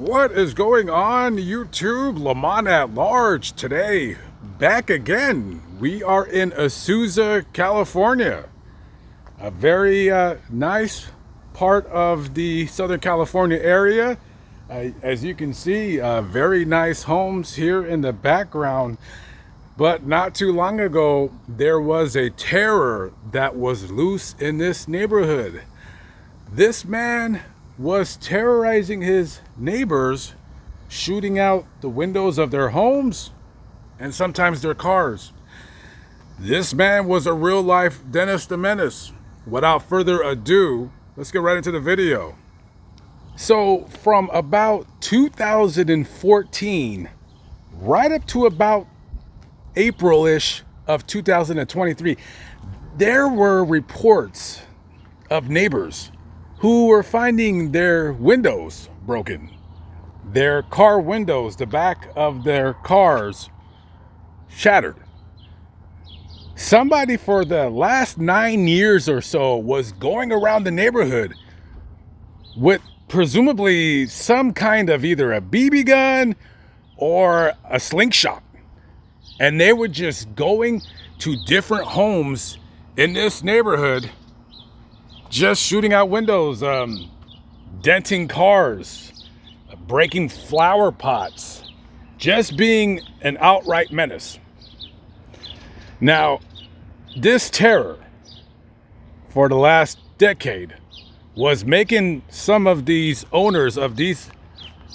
What is going on YouTube? Lamont at large today. Back again. We are in Azusa, California. A very nice part of the Southern California area. As you can see, very nice homes here in the background. But not too long ago, there was a terror that was loose in this neighborhood. This man was terrorizing his neighbors, shooting out the windows of their homes and sometimes their cars. This man was a real-life Dennis the Menace. Without further ado, let's get right into the video. So from about 2014 right up to about April-ish of 2023, there were reports of neighbors who were finding their windows broken, their car windows, the back of their cars shattered. Somebody for the last 9 years or so was going around the neighborhood with presumably some kind of either a BB gun or a slingshot. And they were just going to different homes in this neighborhood, just shooting out windows, denting cars, breaking flower pots, just being an outright menace. Now, this terror for the last decade was making some of these owners of these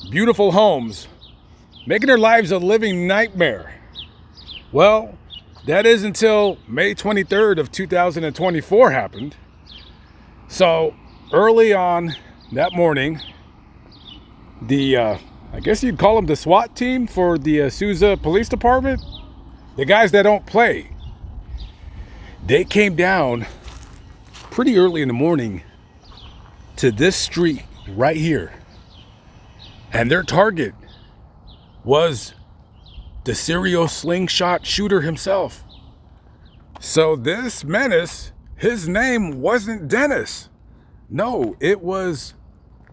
beautiful homes, making their lives a living nightmare. Well, that is until May 23rd of 2024 happened. So early on that morning, I guess you'd call them the SWAT team for the Azusa Police Department, the guys that don't play, they came down pretty early in the morning to this street right here. And their target was the serial slingshot shooter himself. So this menace, his name wasn't Dennis. No, it was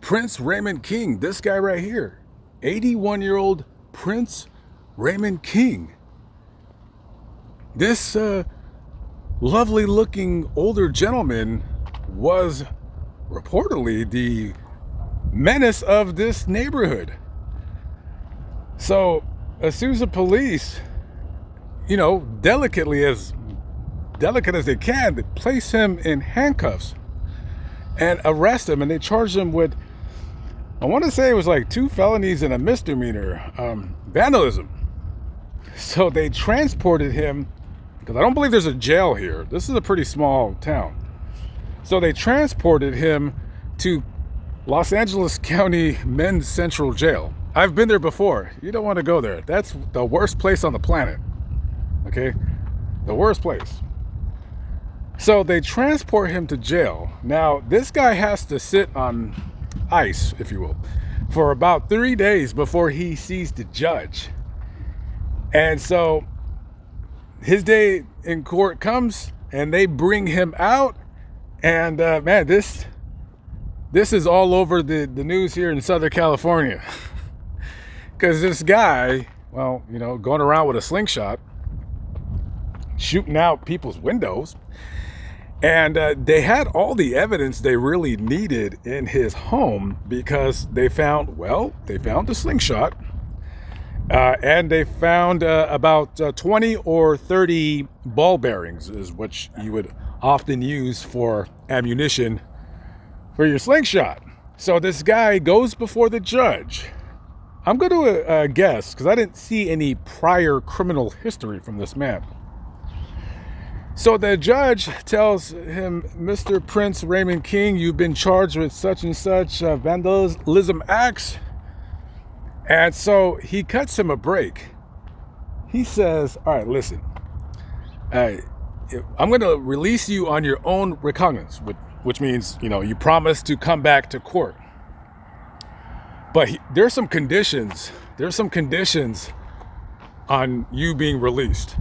Prince Raymond King. This guy right here, 81-year-old Prince Raymond King. This lovely looking older gentleman was reportedly the menace of this neighborhood. So Azusa police, delicate as they can, they place him in handcuffs and arrest him, and they charge him with, I want to say it was like 2 felonies and a misdemeanor, vandalism. So they transported him, because I don't believe there's a jail here. This is a pretty small town. So they transported him to Los Angeles County Men's Central Jail. I've been there before. You don't want to go there. That's the worst place on the planet. Okay? The worst place. So they transport him to jail. Now, this guy has to sit on ice, if you will, for about 3 days before he sees the judge. And so his day in court comes and they bring him out. And man, this is all over the news here in Southern California. Because this guy, well, going around with a slingshot, shooting out people's windows. And they had all the evidence they really needed in his home, because they found the slingshot. And they found about 20 or 30 ball bearings, is what you would often use for ammunition for your slingshot. So this guy goes before the judge. I'm going to guess, because I didn't see any prior criminal history from this man. So the judge tells him, Mr. Prince Raymond King, you've been charged with such and such vandalism acts. And so he cuts him a break. He says, all right, listen, I'm going to release you on your own recognizance, which means, you promise to come back to court. But there's some conditions. There's some conditions on you being released.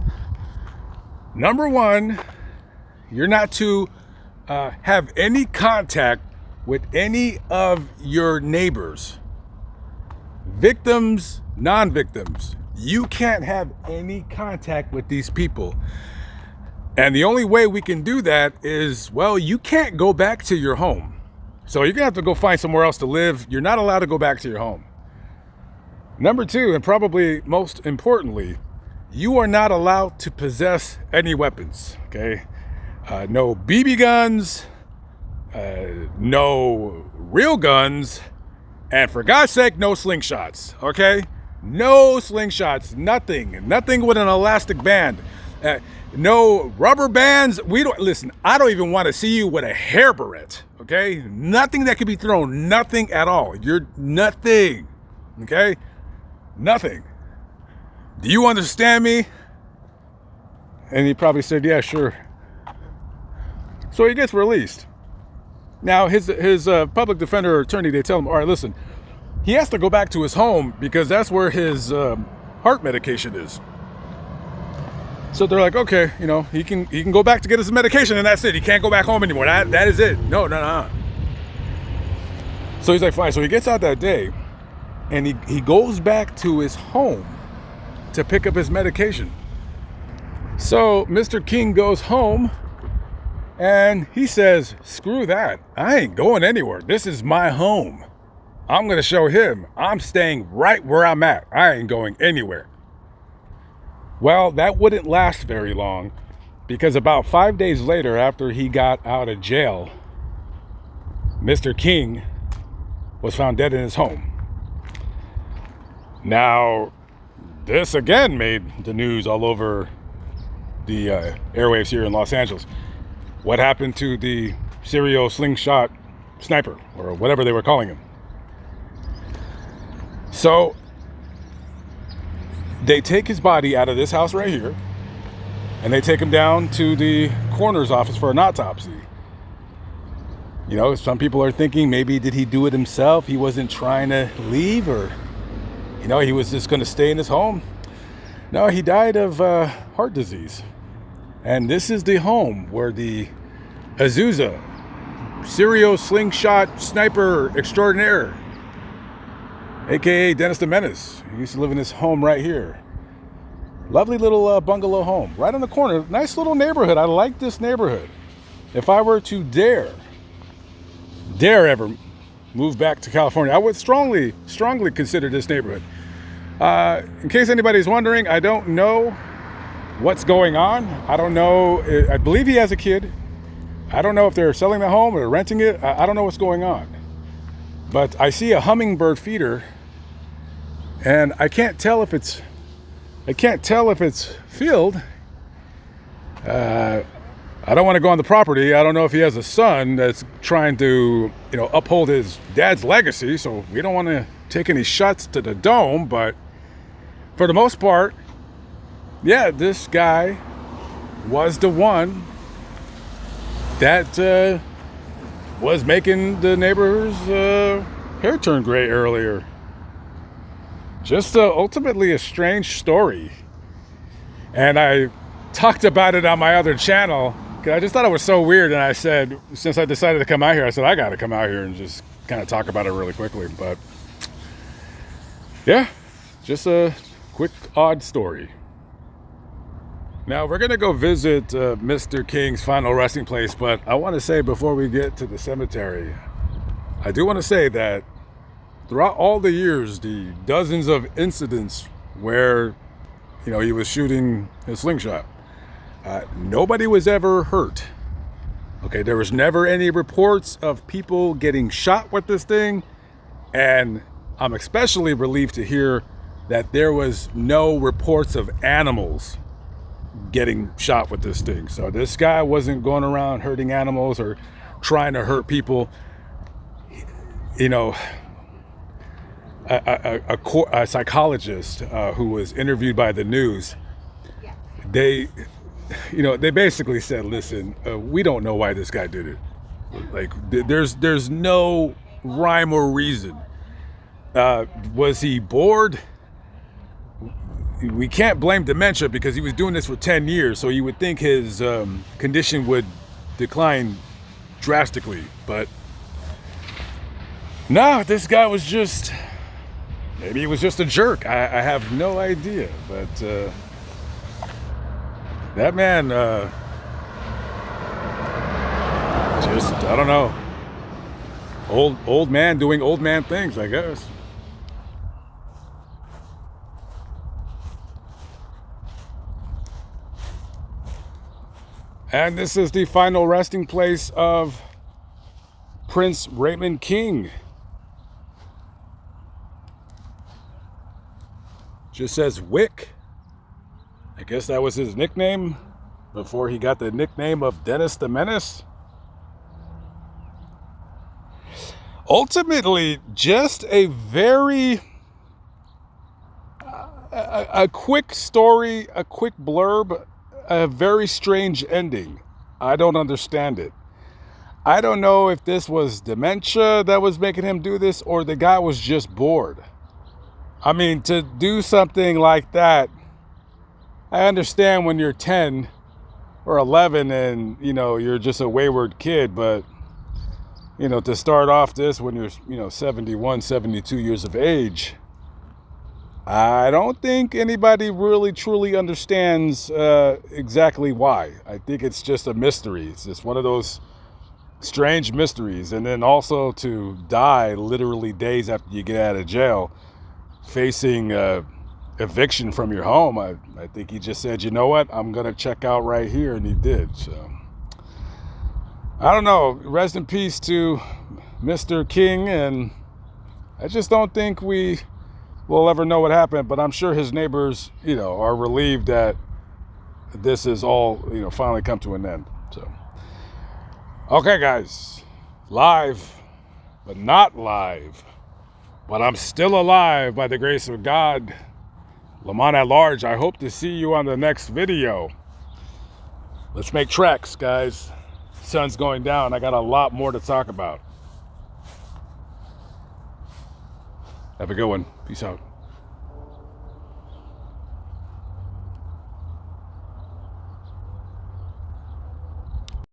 Number one, you're not to have any contact with any of your neighbors victims, non-victims. You can't have any contact with these people. And the only way we can do that is, well, you can't go back to your home. So you're gonna have to go find somewhere else to live. You're not allowed to go back to your home. Number two, and probably most importantly, you are not allowed to possess any weapons, okay? No BB guns, no real guns, and for God's sake, no slingshots, okay? No slingshots, nothing with an elastic band. No rubber bands. Listen, I don't even want to see you with a hair barrette, okay? Nothing that could be thrown, nothing at all. You're nothing, okay? Nothing. Do you understand me? And he probably said, yeah, sure. So he gets released. Now, his public defender or attorney, they tell him, all right, listen, he has to go back to his home because that's where his heart medication is. So they're like, okay, you know, he can go back to get his medication and that's it. He can't go back home anymore. That is it. No. So he's like, fine. So he gets out that day and he goes back to his home to pick up his medication. So Mr. King goes home and he says, screw that. I ain't going anywhere. This is my home. I'm going to show him I'm staying right where I'm at. I ain't going anywhere. Well, that wouldn't last very long because about 5 days later, after he got out of jail, Mr. King was found dead in his home. Now, this again made the news all over the airwaves here in Los Angeles. What happened to the serial slingshot sniper, or whatever they were calling him? So they take his body out of this house right here, and they take him down to the coroner's office for an autopsy. You know, some people are thinking maybe did he do it himself? He wasn't trying to leave, or, you know, he was just going to stay in his home. No, he died of heart disease. And this is the home where the Azusa, serial slingshot sniper extraordinaire, aka Dennis the Menace, he used to live in this home right here. Lovely little bungalow home, right on the corner. Nice little neighborhood. I like this neighborhood. If I were to dare ever move back to California, I would strongly consider this neighborhood. In case anybody's wondering, I don't know what's going on. I don't know. I believe he has a kid. I don't know if they're selling the home or renting it. I don't know what's going on. But I see a hummingbird feeder, and I can't tell if it's field. I don't want to go on the property. I don't know if he has a son that's trying to, you know, uphold his dad's legacy. So we don't want to take any shots to the dome. But for the most part, yeah, this guy was the one that was making the neighbor's hair turn gray earlier. Just ultimately a strange story. And I talked about it on my other channel because I just thought it was so weird. And I said, since I decided to come out here, I said, I got to come out here and just kind of talk about it really quickly. But yeah, just a quick, odd story. Now we're going to go visit Mr. King's final resting place. But I want to say before we get to the cemetery, I do want to say that throughout all the years, the dozens of incidents where, you know, he was shooting his slingshot, nobody was ever hurt. Okay, there was never any reports of people getting shot with this thing. And I'm especially relieved to hear that there was no reports of animals getting shot with this thing. So this guy wasn't going around hurting animals or trying to hurt people. You know, a psychologist who was interviewed by the news, they basically said, listen, we don't know why this guy did it. Like, there's no rhyme or reason. Was he bored? We can't blame dementia because he was doing this for 10 years, so you would think his condition would decline drastically. But no, this guy was just Maybe he was just a jerk. I have no idea. But that man, just, I don't know. Old man doing old man things, I guess. And this is the final resting place of Prince Raymond King. Just says Wick. I guess that was his nickname before he got the nickname of Dennis the Menace. Ultimately, just a very a quick story, a quick blurb, a very strange ending. I don't understand it. I don't know if this was dementia that was making him do this or the guy was just bored. I mean, to do something like that, I understand when you're 10 or 11 and, you know, you're just a wayward kid, but, you know, to start off this when you're, you know, 71, 72 years of age, I don't think anybody really truly understands exactly why. I think it's just a mystery. It's just one of those strange mysteries. And then also to die literally days after you get out of jail, facing eviction from your home. I think he just said, you know what, I'm going to check out right here. And he did. So I don't know. Rest in peace to Mr. King. And I just don't think we'll ever know what happened, but I'm sure his neighbors, you know, are relieved that this is all, you know, finally come to an end. So, okay, guys, live, but not live, but I'm still alive by the grace of God. Lamont at large. I hope to see you on the next video. Let's make tracks, guys. Sun's going down. I got a lot more to talk about. Have a good one. Peace out.